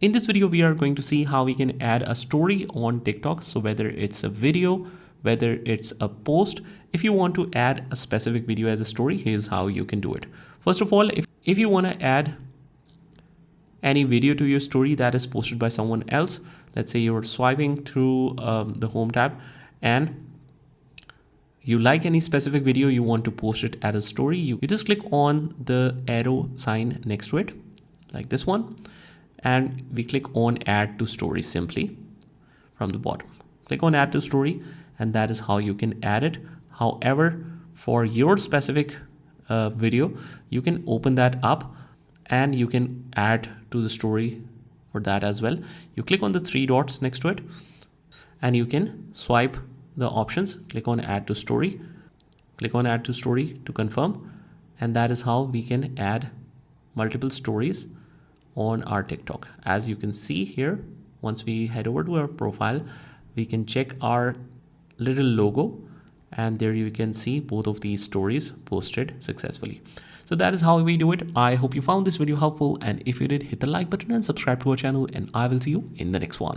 In this video, we are going to see how we can add a story on TikTok. So whether it's a video, whether it's a post, if you want to add a specific video as a story, here's how you can do it. First of all, if you want to add any video to your story that is posted by someone else, let's say you're swiping through the home tab and you like any specific video, you want to post it as a story, you just click on the arrow sign next to it, like this one. And we click on add to story simply from the bottom. Click on add to story, and that is how you can add it. However, for your specific video, you can open that up and you can add to the story for that as well. You click on the three dots next to it and you can swipe the options, click on add to story, click on add to story to confirm. And that is how we can add multiple stories on our TikTok. As you can see here, once we head over to our profile, we can check our little logo and there you can see both of these stories posted successfully. So that is how we do it. I hope you found this video helpful, and if you did, hit the like button and subscribe to our channel, and I will see you in the next one.